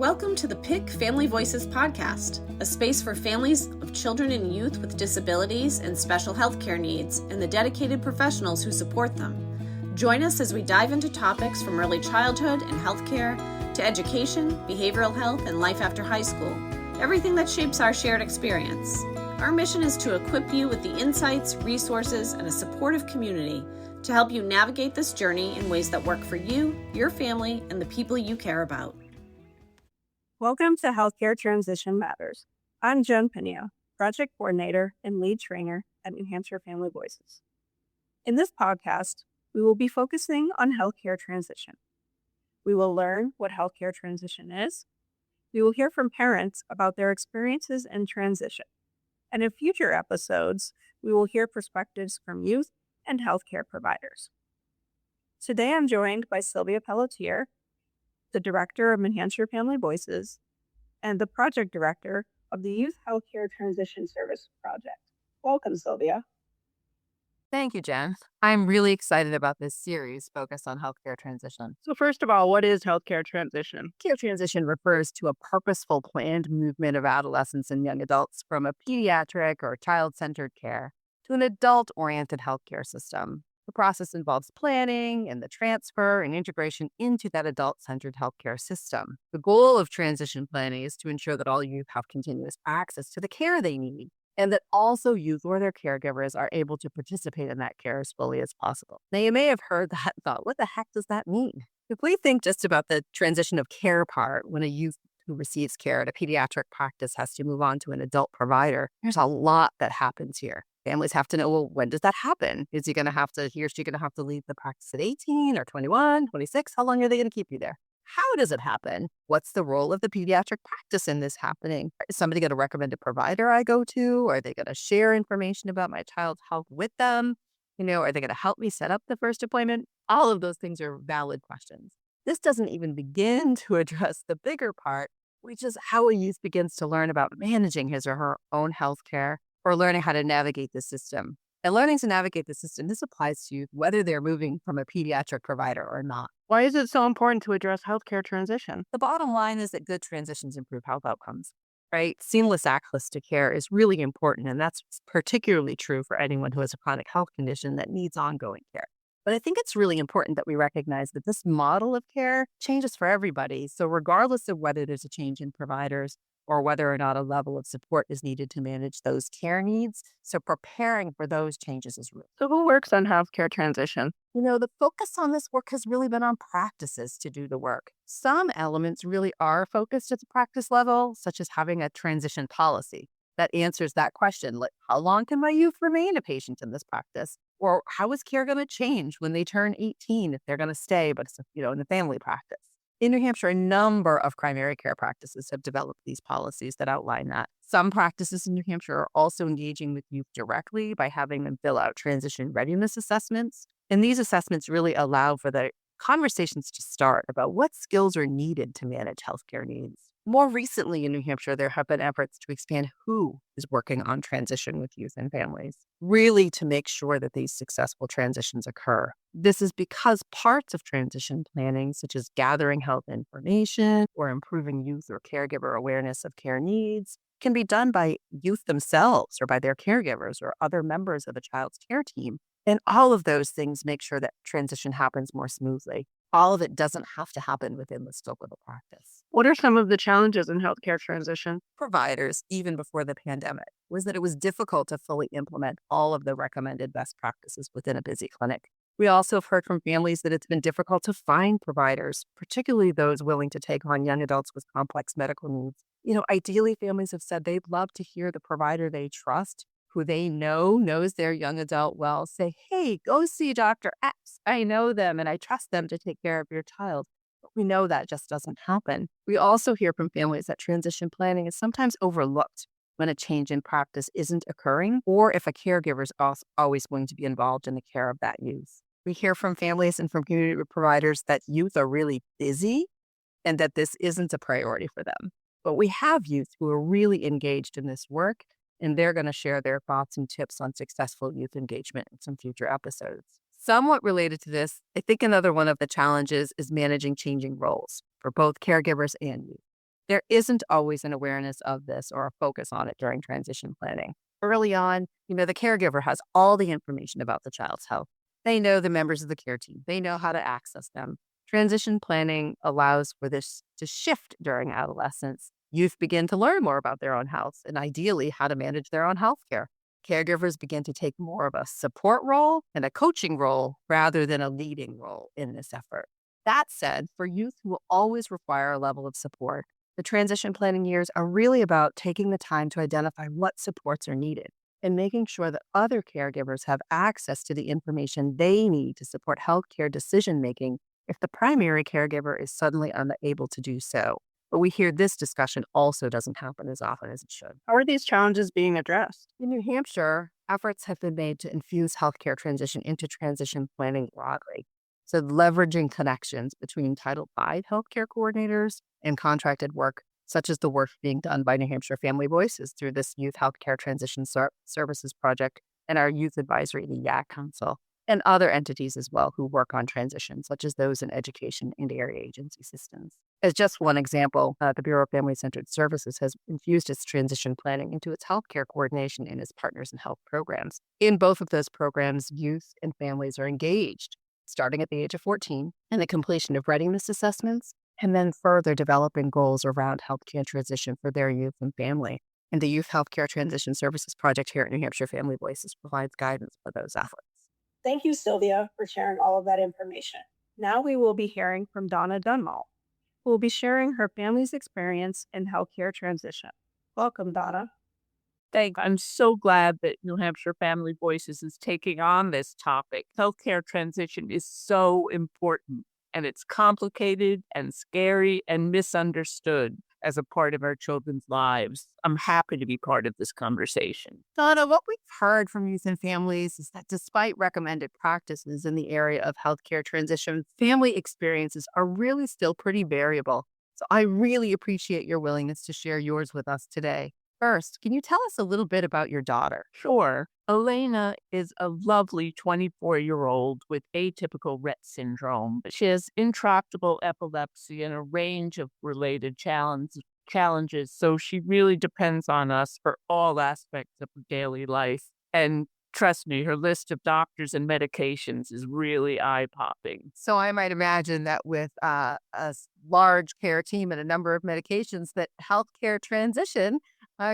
Welcome to the PIC Family Voices podcast, a space for families of children and youth with disabilities and special healthcare needs and the dedicated professionals who support them. Join us as we dive into topics from early childhood and healthcare to education, behavioral health, and life after high school, everything that shapes our shared experience. Our mission is to equip you with the insights, resources, and a supportive community to help you navigate this journey in ways that work for you, your family, and the people you care about. Welcome to Healthcare Transition Matters. I'm Joan Pinio, Project Coordinator and Lead Trainer at New Hampshire Family Voices. In this podcast, we will be focusing on healthcare transition. We will learn what healthcare transition is. We will hear from parents about their experiences in transition. And in future episodes, we will hear perspectives from youth and healthcare providers. Today, I'm joined by Sylvia Pelletier, the Director of New Hampshire Family Voices, and the Project Director of the Youth Healthcare Transition Service Project. Welcome, Sylvia. Thank you, Jen. I'm really excited about this series focused on healthcare transition. So first of all, what is healthcare transition? Care transition refers to a purposeful, planned movement of adolescents and young adults from a pediatric or child-centered care to an adult-oriented healthcare system. The process involves planning and the transfer and integration into that adult-centered healthcare system. The goal of transition planning is to ensure that all youth have continuous access to the care they need, and that also youth or their caregivers are able to participate in that care as fully as possible. Now, you may have heard that and thought, what the heck does that mean? If we think just about the transition of care part, when a youth who receives care at a pediatric practice has to move on to an adult provider, there's a lot that happens here. Families have to know, well, when does that happen? Is he or she going to have to leave the practice at 18 or 21, 26? How long are they going to keep you there? How does it happen? What's the role of the pediatric practice in this happening? Is somebody going to recommend a provider I go to? Are they going to share information about my child's health with them? Are they going to help me set up the first appointment? All of those things are valid questions. This doesn't even begin to address the bigger part, which is how a youth begins to learn about managing his or her own health care or learning how to navigate the system. And learning to navigate the system, this applies to youth whether they're moving from a pediatric provider or not. Why is it so important to address healthcare transition? The bottom line is that good transitions improve health outcomes, right? Seamless access to care is really important, and that's particularly true for anyone who has a chronic health condition that needs ongoing care. But I think it's really important that we recognize that this model of care changes for everybody. So regardless of whether there's a change in providers or whether or not a level of support is needed to manage those care needs, so preparing for those changes is real. So who works on healthcare transition? The focus on this work has really been on practices to do the work. Some elements really are focused at the practice level, such as having a transition policy that answers that question, like how long can my youth remain a patient in this practice? Or how is care going to change when they turn 18 if they're going to stay, but it's, in the family practice? In New Hampshire, a number of primary care practices have developed these policies that outline that. Some practices in New Hampshire are also engaging with youth directly by having them fill out transition readiness assessments. And these assessments really allow for the conversations to start about what skills are needed to manage healthcare needs. More recently in New Hampshire, there have been efforts to expand who is working on transition with youth and families, really to make sure that these successful transitions occur. This is because parts of transition planning, such as gathering health information or improving youth or caregiver awareness of care needs, can be done by youth themselves or by their caregivers or other members of a child's care team. And all of those things make sure that transition happens more smoothly. All of it doesn't have to happen within the scope of the practice. What are some of the challenges in healthcare transition? Providers, even before the pandemic, was that it was difficult to fully implement all of the recommended best practices within a busy clinic. We also have heard from families that it's been difficult to find providers, particularly those willing to take on young adults with complex medical needs. Ideally, families have said they'd love to hear the provider they trust, who they know knows their young adult well, say, hey, go see Dr. X. I know them and I trust them to take care of your child. But we know that just doesn't happen. We also hear from families that transition planning is sometimes overlooked when a change in practice isn't occurring, or if a caregiver is always going to be involved in the care of that youth. We hear from families and from community providers that youth are really busy and that this isn't a priority for them. But we have youth who are really engaged in this work, and they're going to share their thoughts and tips on successful youth engagement in some future episodes. Somewhat related to this, I think another one of the challenges is managing changing roles for both caregivers and youth. There isn't always an awareness of this or a focus on it during transition planning. Early on, the caregiver has all the information about the child's health. They know the members of the care team. They know how to access them. Transition planning allows for this to shift during adolescence. Youth begin to learn more about their own health and ideally how to manage their own health care. Caregivers begin to take more of a support role and a coaching role rather than a leading role in this effort. That said, for youth who will always require a level of support, the transition planning years are really about taking the time to identify what supports are needed and making sure that other caregivers have access to the information they need to support healthcare decision-making if the primary caregiver is suddenly unable to do so. But we hear this discussion also doesn't happen as often as it should. How are these challenges being addressed? In New Hampshire, efforts have been made to infuse healthcare transition into transition planning broadly. So leveraging connections between Title V healthcare coordinators and contracted work, such as the work being done by New Hampshire Family Voices through this Youth Healthcare Transition Services Project and our Youth Advisory, the YAC Council, and other entities as well who work on transition, such as those in education and area agency systems. As just one example, the Bureau of Family-Centered Services has infused its transition planning into its healthcare coordination and its partners in health programs. In both of those programs, youth and families are engaged, starting at the age of 14, in the completion of readiness assessments, and then further developing goals around healthcare transition for their youth and family. And the Youth Healthcare Transition Services Project here at New Hampshire Family Voices provides guidance for those efforts. Thank you, Sylvia, for sharing all of that information. Now we will be hearing from Donna Dunlop, who will be sharing her family's experience in healthcare transition. Welcome, Donna. Thanks. I'm so glad that New Hampshire Family Voices is taking on this topic. Healthcare transition is so important, and it's complicated and scary and misunderstood as a part of our children's lives. I'm happy to be part of this conversation. Donna, what we've heard from youth and families is that despite recommended practices in the area of healthcare transition, family experiences are really still pretty variable. So I really appreciate your willingness to share yours with us today. First, can you tell us a little bit about your daughter? Sure. Elena is a lovely 24-year-old with atypical Rett syndrome. She has intractable epilepsy and a range of related challenges, so she really depends on us for all aspects of her daily life. And trust me, her list of doctors and medications is really eye-popping. So I might imagine that with a large care team and a number of medications, that healthcare transition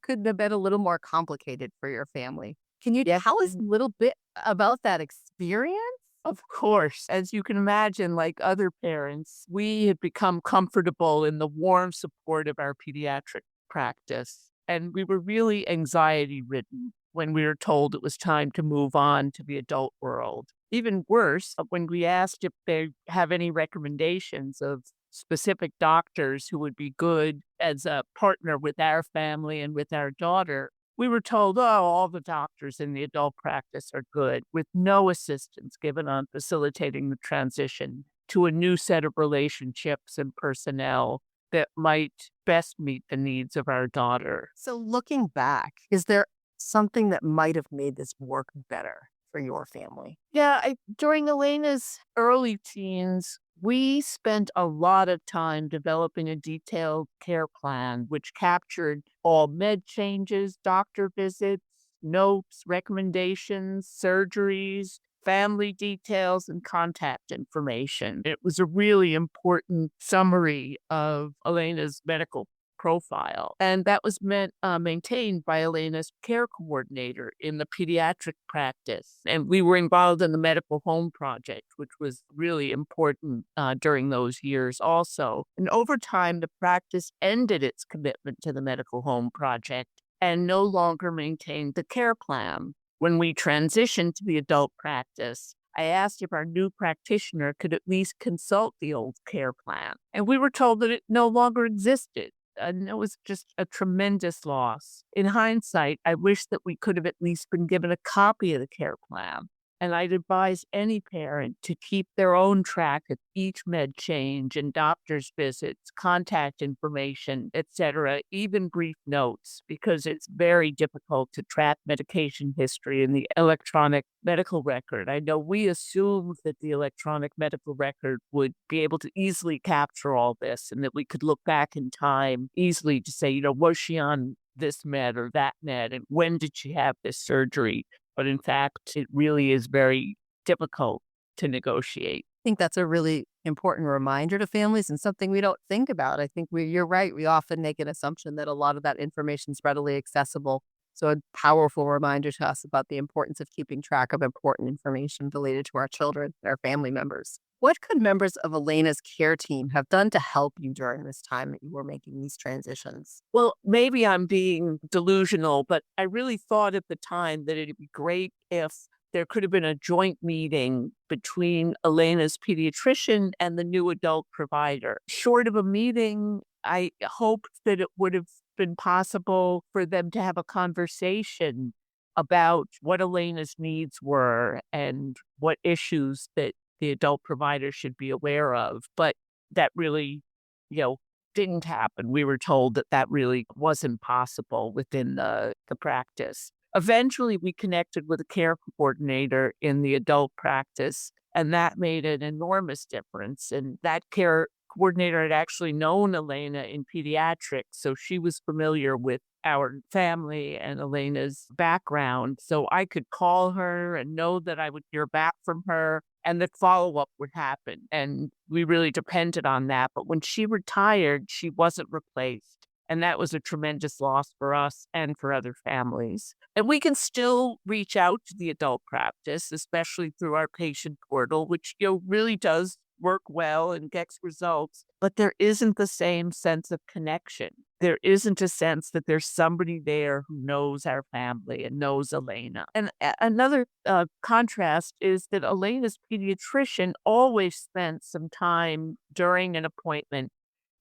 could have been a little more complicated for your family. Can you tell us a little bit about that experience? Of course. As you can imagine, like other parents, we had become comfortable in the warm support of our pediatric practice. And we were really anxiety-ridden when we were told it was time to move on to the adult world. Even worse, when we asked if they have any recommendations of specific doctors who would be good as a partner with our family and with our daughter, we were told, all the doctors in the adult practice are good, with no assistance given on facilitating the transition to a new set of relationships and personnel that might best meet the needs of our daughter. So looking back, is there something that might have made this work better for your family? Yeah, during Elena's early teens, we spent a lot of time developing a detailed care plan, which captured all med changes, doctor visits, notes, recommendations, surgeries, family details, and contact information. It was a really important summary of Elena's medical profile. And that was maintained by Elena's care coordinator in the pediatric practice. And we were involved in the medical home project, which was really important during those years also. And over time, the practice ended its commitment to the medical home project and no longer maintained the care plan. When we transitioned to the adult practice, I asked if our new practitioner could at least consult the old care plan. And we were told that it no longer existed. And it was just a tremendous loss. In hindsight, I wish that we could have at least been given a copy of the care plan And I'd advise any parent to keep their own track of each med change and doctor's visits, contact information, etc., even brief notes, because it's very difficult to track medication history in the electronic medical record. I know we assumed that the electronic medical record would be able to easily capture all this and that we could look back in time easily to say, was she on this med or that med, and when did she have this surgery? But in fact, it really is very difficult to negotiate. I think that's a really important reminder to families and something we don't think about. I think you're right. We often make an assumption that a lot of that information is readily accessible. So a powerful reminder to us about the importance of keeping track of important information related to our children, our family members. What could members of Elena's care team have done to help you during this time that you were making these transitions? Well, maybe I'm being delusional, but I really thought at the time that it'd be great if there could have been a joint meeting between Elena's pediatrician and the new adult provider. Short of a meeting, I hoped that it would have been possible for them to have a conversation about what Elena's needs were and what issues that the adult provider should be aware of. But that really, didn't happen. We were told that really wasn't possible within the practice. Eventually, we connected with a care coordinator in the adult practice, and that made an enormous difference. And that care coordinator had actually known Elena in pediatrics, so she was familiar with our family and Elena's background. So I could call her and know that I would hear back from her and that follow-up would happen. And we really depended on that. But when she retired, she wasn't replaced. And that was a tremendous loss for us and for other families. And we can still reach out to the adult practice, especially through our patient portal, which really does work well and gets results. But there isn't the same sense of connection. There isn't a sense that there's somebody there who knows our family and knows Elena. And another contrast is that Elena's pediatrician always spent some time during an appointment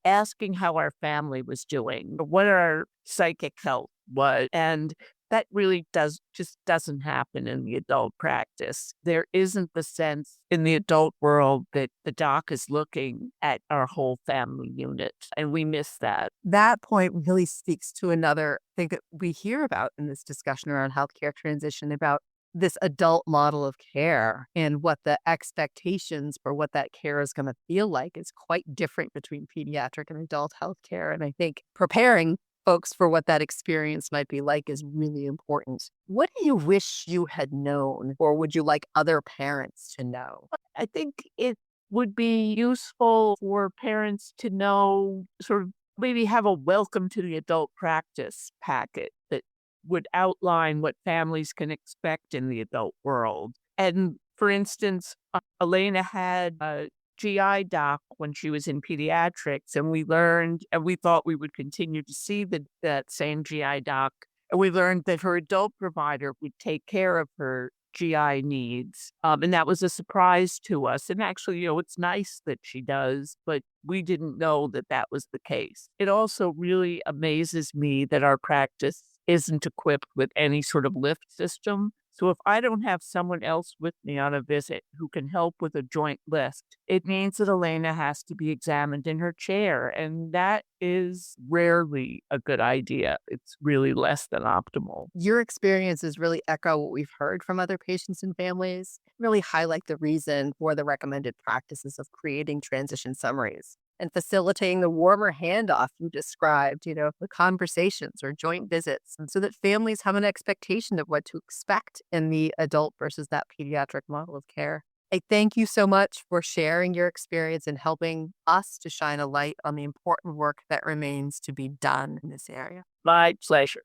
asking how our family was doing, what our psychic health was. And that really doesn't happen in the adult practice. There isn't the sense in the adult world that the doc is looking at our whole family unit, and we miss that. That point really speaks to another thing that we hear about in this discussion around healthcare transition, about this adult model of care and what the expectations for what that care is going to feel like is quite different between pediatric and adult healthcare. And I think preparing folks for what that experience might be like is really important. What do you wish you had known, or would you like other parents to know? I think it would be useful for parents to know, sort of maybe have a welcome to the adult practice packet that would outline what families can expect in the adult world. And for instance, Elena had a GI doc when she was in pediatrics, and we learned, and we thought we would continue to see that same GI doc, and we learned that her adult provider would take care of her GI needs. And that was a surprise to us. And actually, it's nice that she does, but we didn't know that was the case. It also really amazes me that our practice isn't equipped with any sort of lift system. So if I don't have someone else with me on a visit who can help with a joint lift, it means that Elena has to be examined in her chair. And that is rarely a good idea. It's really less than optimal. Your experiences really echo what we've heard from other patients and families, really highlight the reason for the recommended practices of creating transition summaries and facilitating the warmer handoff you described, the conversations or joint visits, and so that families have an expectation of what to expect in the adult versus that pediatric model of care. I thank you so much for sharing your experience and helping us to shine a light on the important work that remains to be done in this area. My pleasure.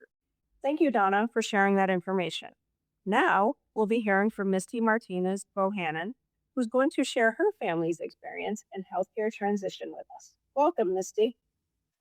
Thank you, Donna, for sharing that information. Now, we'll be hearing from Misty Martinez Bohannon, who's going to share her family's experience in healthcare transition with us. Welcome, Misty.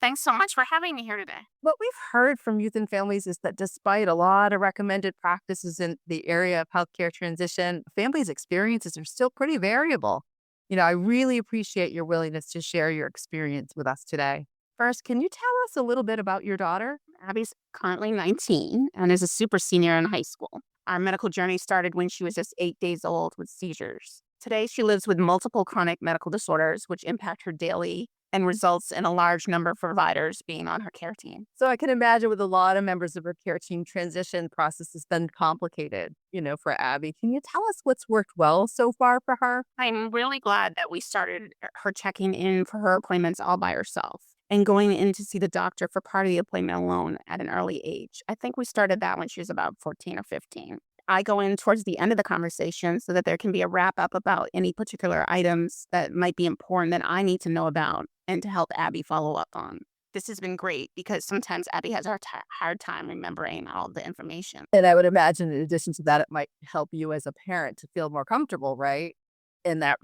Thanks so much for having me here today. What we've heard from youth and families is that despite a lot of recommended practices in the area of healthcare transition, families' experiences are still pretty variable. I really appreciate your willingness to share your experience with us today. First, can you tell us a little bit about your daughter? Abby's currently 19 and is a super senior in high school. Our medical journey started when she was just 8 days old with seizures. Today, she lives with multiple chronic medical disorders, which impact her daily and results in a large number of providers being on her care team. So I can imagine with a lot of members of her care team, transition process has been complicated, for Abby. Can you tell us what's worked well so far for her? I'm really glad that we started her checking in for her appointments all by herself and going in to see the doctor for part of the appointment alone at an early age. I think we started that when she was about 14 or 15. I go in towards the end of the conversation so that there can be a wrap up about any particular items that might be important that I need to know about and to help Abby follow up on. This has been great because sometimes Abby has a hard time remembering all the information. And I would imagine in addition to that, it might help you as a parent to feel more comfortable, right? In that.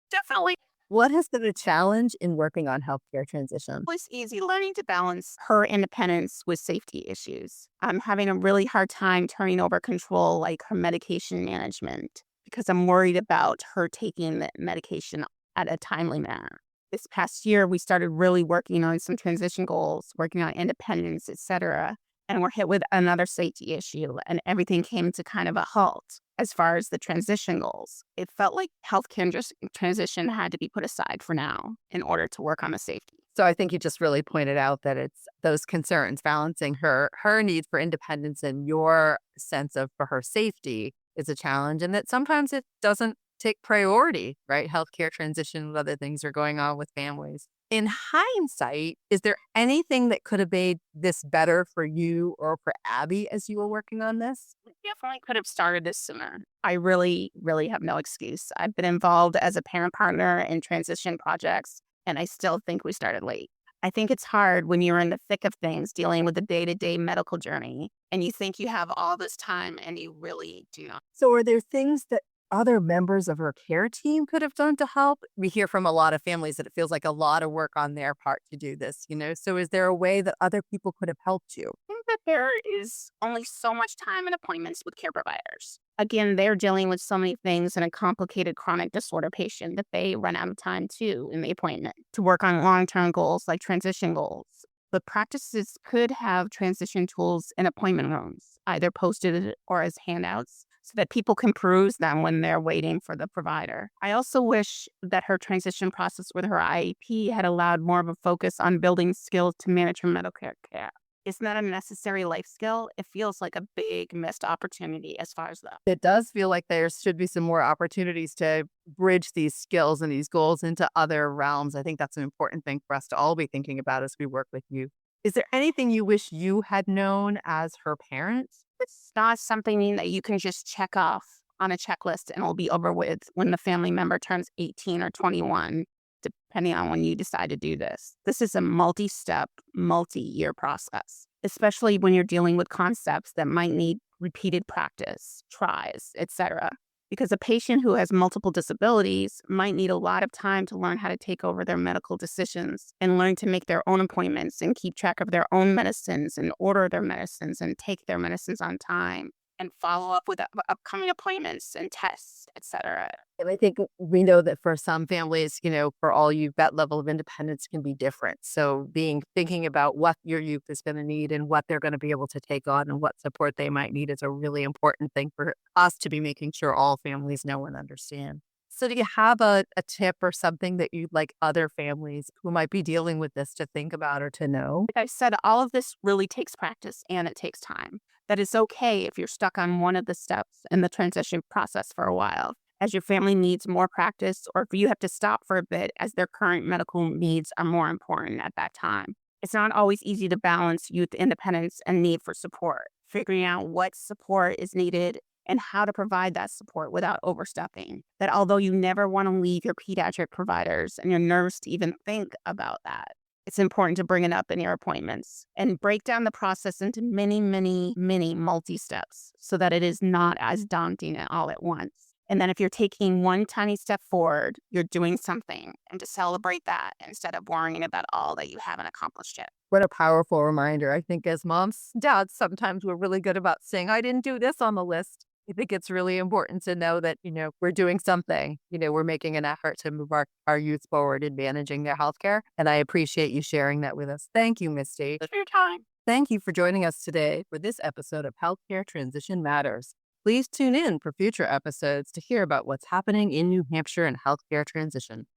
Definitely. What has been a challenge in working on healthcare transition? It was easy learning to balance her independence with safety issues. I'm having a really hard time turning over control, like her medication management, because I'm worried about her taking the medication at a timely manner. This past year, we started really working on some transition goals, working on independence, etc. And we're hit with another safety issue, and everything came to kind of a halt as far as the transition goals. It felt like healthcare transition had to be put aside for now in order to work on the safety. So I think you just really pointed out that it's those concerns, balancing her need for independence and your sense of for her safety is a challenge, and that sometimes it doesn't take priority, right? Healthcare transition with other things are going on with families. In hindsight, is there anything that could have made this better for you or for Abby as you were working on this? We definitely could have started this sooner. I really, really have no excuse. I've been involved as a parent partner in transition projects, and I still think we started late. I think it's hard when you're in the thick of things dealing with the day-to-day medical journey, and you think you have all this time, and you really do not. So are there things that other members of her care team could have done to help? We hear from a lot of families that it feels like a lot of work on their part to do this, So is there a way that other people could have helped you? I think that there is only so much time and appointments with care providers. Again, they're dealing with so many things in a complicated chronic disorder patient that they run out of time too in the appointment to work on long-term goals like transition goals. But practices could have transition tools in appointment rooms, either posted or as handouts, so that people can peruse them when they're waiting for the provider. I also wish that her transition process with her IEP had allowed more of a focus on building skills to manage her medical care. Isn't that a necessary life skill? It feels like a big missed opportunity as far as that. It does feel like there should be some more opportunities to bridge these skills and these goals into other realms. I think that's an important thing for us to all be thinking about as we work with you. Is there anything you wish you had known as her parent? It's not something that you can just check off on a checklist and it'll be over with when the family member turns 18 or 21, depending on when you decide to do this. This is a multi-step, multi-year process, especially when you're dealing with concepts that might need repeated practice, tries, etc. Because a patient who has multiple disabilities might need a lot of time to learn how to take over their medical decisions and learn to make their own appointments and keep track of their own medicines and order their medicines and take their medicines on time and follow up with upcoming appointments and tests, etc. And I think we know that for some families, for all youth, that level of independence can be different. So thinking about what your youth is going to need and what they're going to be able to take on and what support they might need is a really important thing for us to be making sure all families know and understand. So do you have a tip or something that you'd like other families who might be dealing with this to think about or to know? Like I said, all of this really takes practice and it takes time. That it's okay if you're stuck on one of the steps in the transition process for a while, as your family needs more practice, or if you have to stop for a bit as their current medical needs are more important at that time. It's not always easy to balance youth independence and need for support. Figuring out what support is needed and how to provide that support without overstepping. That although you never want to leave your pediatric providers and you're nervous to even think about that, it's important to bring it up in your appointments and break down the process into many, many, many multi-steps so that it is not as daunting all at once. And then if you're taking one tiny step forward, you're doing something, and to celebrate that instead of worrying about all that you haven't accomplished yet. What a powerful reminder. I think as moms, dads, sometimes we're really good about saying, I didn't do this on the list. I think it's really important to know that, we're doing something, we're making an effort to move our youth forward in managing their healthcare. And I appreciate you sharing that with us. Thank you, Misty. Thanks for your time. Thank you for joining us today for this episode of Healthcare Transition Matters. Please tune in for future episodes to hear about what's happening in New Hampshire in healthcare transition.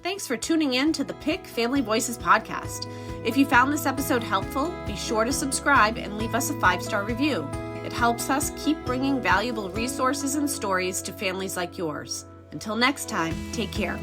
Thanks for tuning in to the PIC Family Voices podcast. If you found this episode helpful, be sure to subscribe and leave us a 5-star review. It helps us keep bringing valuable resources and stories to families like yours. Until next time, take care.